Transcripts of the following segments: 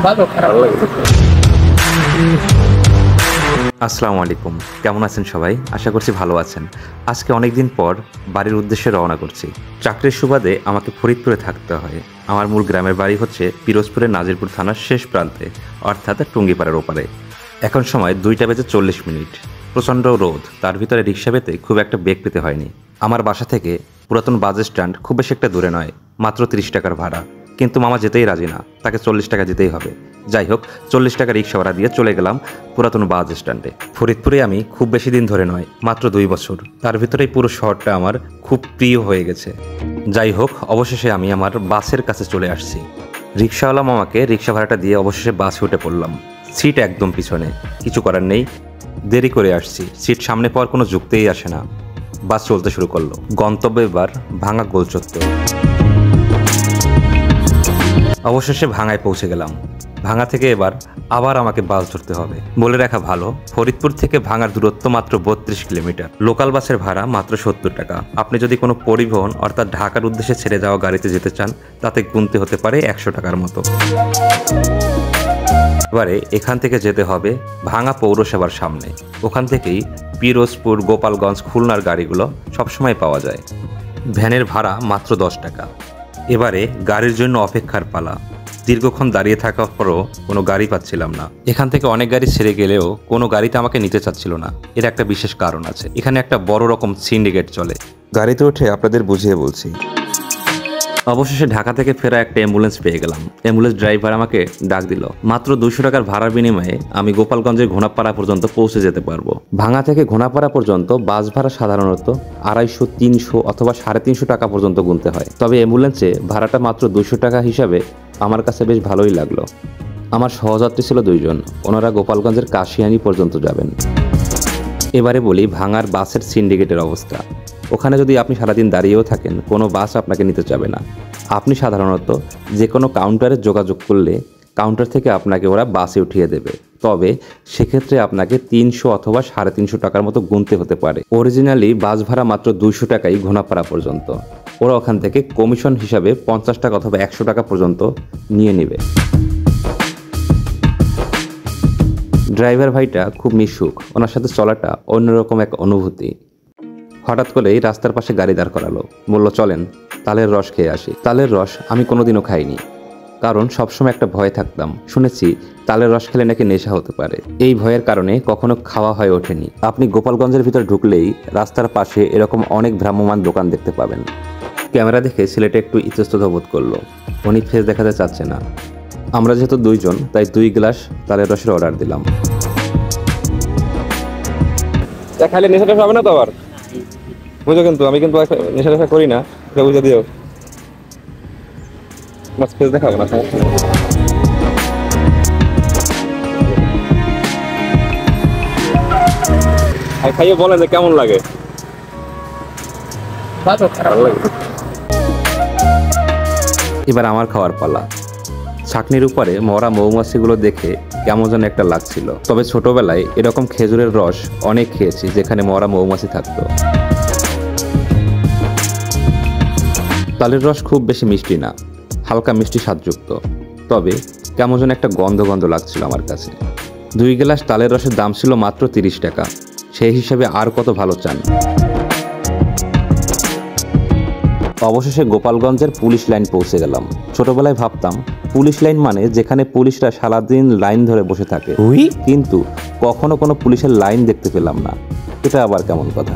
ভালো খারাপ লাগে। আসসালামু আলাইকুম, কেমন আছেন সবাই? আশা করছি ভালো আছেন। আজকে অনেক দিন পর বাড়ির উদ্দেশ্যে রওনা করছি। চাকরির সুবাদে আমাকে ফরিদপুরে থাকতে হয়। আমার মূল গ্রামের বাড়ি হচ্ছে পিরোজপুরের নাজিরপুর থানার শেষ প্রান্তে, অর্থাৎ টুঙ্গিপাড়ার ওপারে। এখন সময় 2:40 প্রচণ্ড রোদ, তার ভিতরে রিক্সা পেতে খুব একটা বেগ পেতে হয়নি। আমার বাসা থেকে পুরাতন বাস স্ট্যান্ড খুব বেশি একটা দূরে নয়, মাত্র 30 টাকার ভাড়া। কিন্তু মামা যেতেই রাজি না, তাকে 40 টাকা দিতেই হবে। যাই হোক, 40 টাকা রিক্সা ভাড়া দিয়ে চলে গেলাম পুরাতন বাস স্ট্যান্ডে। ফরিদপুরে আমি খুব বেশি দিন ধরে নয়, মাত্র 2 বছর। তার ভিতরেই পুরো শহরটা আমার খুব প্রিয় হয়ে গেছে। যাই হোক, অবশেষে আমি আমার বাসের কাছে চলে আসছি। রিক্সাওয়ালা মামাকে রিক্সা ভাড়াটা দিয়ে অবশেষে বাসে উঠে পড়লাম। সিট একদম পিছনে, কিছু করার নেই, দেরি করে আসছি। সিট সামনে পাওয়ার কোনো যুক্তিই আসে না। বাস চলতে শুরু করলো। গন্তব্য এবার ভাঙা গোল চত্বর। অবশেষে ভাঙায় পৌঁছে গেলাম। ভাঙা থেকে এবার আবার আমাকে বাস ধরতে হবে। বলে রাখা ভালো, ফরিদপুর থেকে ভাঙার দূরত্ব মাত্র 32 কিলোমিটার। লোকাল বাসের ভাড়া মাত্র 70 টাকা। আপনি যদি কোনো পরিবহন অর্থাৎ ঢাকার উদ্দেশ্যে ছেড়ে যাওয়া গাড়িতে যেতে চান, তাতে গুনতে হতে পারে 100 টাকার মতো। এবারে এখান থেকে যেতে হবে ভাঙা পৌরসভার সামনে। ওখান থেকেই পিরোজপুর, গোপালগঞ্জ, খুলনার গাড়িগুলো সবসময় পাওয়া যায়। ভ্যানের ভাড়া মাত্র 10 টাকা। এবারে গাড়ির জন্য অপেক্ষার পালা। দীর্ঘক্ষণ দাঁড়িয়ে থাকার পরও কোনো গাড়ি পাচ্ছিলাম না। এখান থেকে অনেক গাড়ি ছেড়ে গেলেও কোনো গাড়িতে আমাকে নিতে চাচ্ছিল না। এর একটা বিশেষ কারণ আছে, এখানে একটা বড় রকম সিন্ডিকেট চলে। গাড়িতে উঠে আপনাদের বুঝিয়ে বলছি। অবশেষে ঢাকা থেকে ফেরা একটা অ্যাম্বুলেন্স পেয়ে গেলাম। অ্যাম্বুলেন্স ড্রাইভার আমাকে ডাক দিল। মাত্র 200 টাকার ভাড়ার বিনিময়ে আমি গোপালগঞ্জের ঘোনাপাড়া পর্যন্ত পৌঁছে যেতে পারবো। ভাঙা থেকে ঘোনাপাড়া পর্যন্ত বাস ভাড়া সাধারণত 250, 300 অথবা 350 টাকা পর্যন্ত গুনতে হয়। তবে অ্যাম্বুলেন্সে ভাড়াটা মাত্র 200 টাকা হিসাবে আমার কাছে বেশ ভালোই লাগলো। আমার সহযাত্রী ছিল 2 জন। ওনারা গোপালগঞ্জের কাশিয়ানি পর্যন্ত যাবেন। এবারে বলি ভাঙার বাসের সিন্ডিকেটের অবস্থা। ওখানে যদি আপনি সারাদিন দাঁড়িয়েও থাকেন, কোনো বাস আপনাকে নিতে চাবে না। আপনি সাধারণত যে কোনো কাউন্টারে যোগাযোগ করলে কাউন্টার থেকে আপনাকে ওরা বাসে উঠিয়ে দেবে। তবে সেক্ষেত্রে আপনাকে 300 অথবা 350 টাকার মতো গুনতে হতে পারে। অরিজিনালি বাস ভাড়া মাত্র 200 টাকাই ঘোনাপাড়া পর্যন্ত। ওরা ওখান থেকে কমিশন হিসাবে 50 টাকা অথবা 100 টাকা পর্যন্ত নিয়ে নেবে। ড্রাইভার ভাইটা খুব মিশুক, ওনার সাথে চলাটা অন্যরকম এক অনুভূতি। হঠাৎ করেই রাস্তার পাশে গাড়ি দাঁড় করালো। বলল, চলেন তালের রস খেয়ে আসি। তালের রস আমি কোনোদিনও খাইনি, কারণ সবসময় একটা ভয়ে থাকতাম। শুনেছি তালের রস খেলে নাকি নেশা হতে পারে। এই ভয়ের কারণে কখনো খাওয়া হয়ে ওঠেনি। আপনি গোপালগঞ্জের ভিতর ঢুকলেই রাস্তার পাশে এরকম অনেক ভ্রাম্যমান দোকান দেখতে পাবেন। ক্যামেরা দেখে ছেলেটা একটু ইতস্তত বোধ করলো। উনি ফেস দেখাতে চাচ্ছে না। আমরা যেহেতু 2 জন, তাই 2 গ্লাস তালের রসের অর্ডার দিলাম। খাইলে নেশাটা হবে না তো আবার, বুঝো? কিন্তু আমি কিন্তু নেশা টেশা করি না, এটা বুঝে দিও। মাছ ফেস দেখাবো না। আর খাইয়ে বলেন যে কেমন লাগে। ভালো খারাপ লাগে। এবার আমার খাওয়ার পালা। ছাকনির উপরে মরা মৌমাছিগুলো দেখে কেমন যেন একটা লাগছিল। তবে ছোটবেলায় এরকম খেজুরের রস অনেক খেয়েছি যেখানে মরা মৌমাছি থাকতো। তালের রস খুব বেশি মিষ্টি না, হালকা মিষ্টি স্বাদযুক্ত। তবে কেমন যেন একটা গন্ধ গন্ধ লাগছিল আমার কাছে। 2 গ্লাস তালের রসের দাম ছিল মাত্র 30 টাকা। সেই হিসাবে আর কত ভালো চান। অবশেষে গোপালগঞ্জের পুলিশ লাইন পৌঁছে গেলাম। ছোটবেলায় ভাবতাম পুলিশ লাইন মানে যেখানে পুলিশরা সারাদিন লাইন ধরে বসে থাকে, কিন্তু কখনো কোনো পুলিশের লাইন দেখতে পেলাম না। এটা আবার কেমন কথা।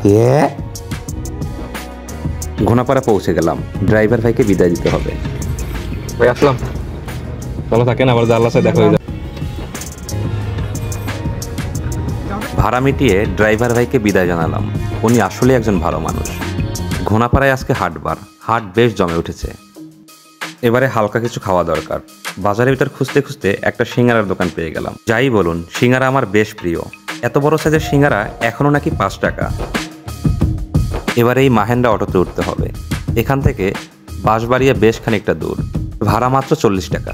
ঘোনাপাড়া পৌঁছে গেলাম। ড্রাইভার ভাইকে বিদায় দিতে হবে। ভাই আসলাম, ভালো থাকেন, আবার জানলার সাথে দেখা হয়ে যাবে। ভাড়া মিটিয়ে ড্রাইভার ভাইকে বিদায় জানালাম। উনি আসলে একজন ভালো মানুষ। ঘোনাপাড়ায় আজকে হাটবার, হাট বেশ জমে উঠেছে। এবারে হালকা কিছু খাওয়া দরকার। বাজারের ভিতর খুঁজতে খুঁজতে একটা সিঙ্গারার দোকান পেয়ে গেলাম। যাই বলুন, সিঙ্গারা আমার বেশ প্রিয়। এত বড় সাইজের সিঙ্গারা এখনও নাকি 5 টাকা। এবারে এই মাহেন্দ্রা অটোতে উঠতে হবে। এখান থেকে বাঁশবাড়িয়া বেশ খানিকটা দূর, ভাড়া মাত্র 40 টাকা।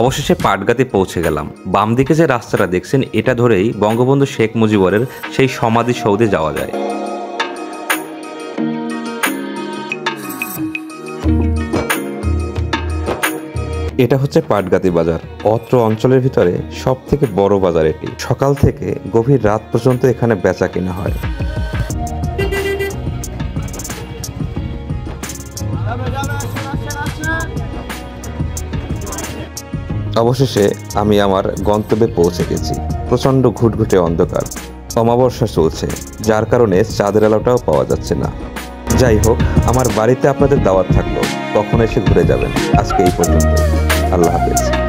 অবশেষে পাটগাতে পৌঁছে গেলাম। বাম দিকে যে রাস্তাটা দেখছেন, এটা ধরেই বঙ্গবন্ধু শেখ মুজিবুরের সেই সমাধিসৌধে যাওয়া যায়। এটা হচ্ছে পাটগাতি বাজার। অত্র অঞ্চলের ভিতরে সব থেকে বড় বাজার এটি। সকাল থেকে গভীর রাত পর্যন্ত এখানে বেচা কিনা হয়। অবশেষে আমি আমার গন্তব্যে পৌঁছে গেছি। প্রচণ্ড ঘুটঘুটে অন্ধকার, অমাবস্যা চলছে, যার কারণে চাঁদের আলোটাও পাওয়া যাচ্ছে না। যাই হোক, আমার বাড়িতে আপনাদের দাওয়াত থাকলো, তখন এসে ঘুরে যাবেন। আজকে এই পর্যন্ত। আল্লাহ হাফেজ।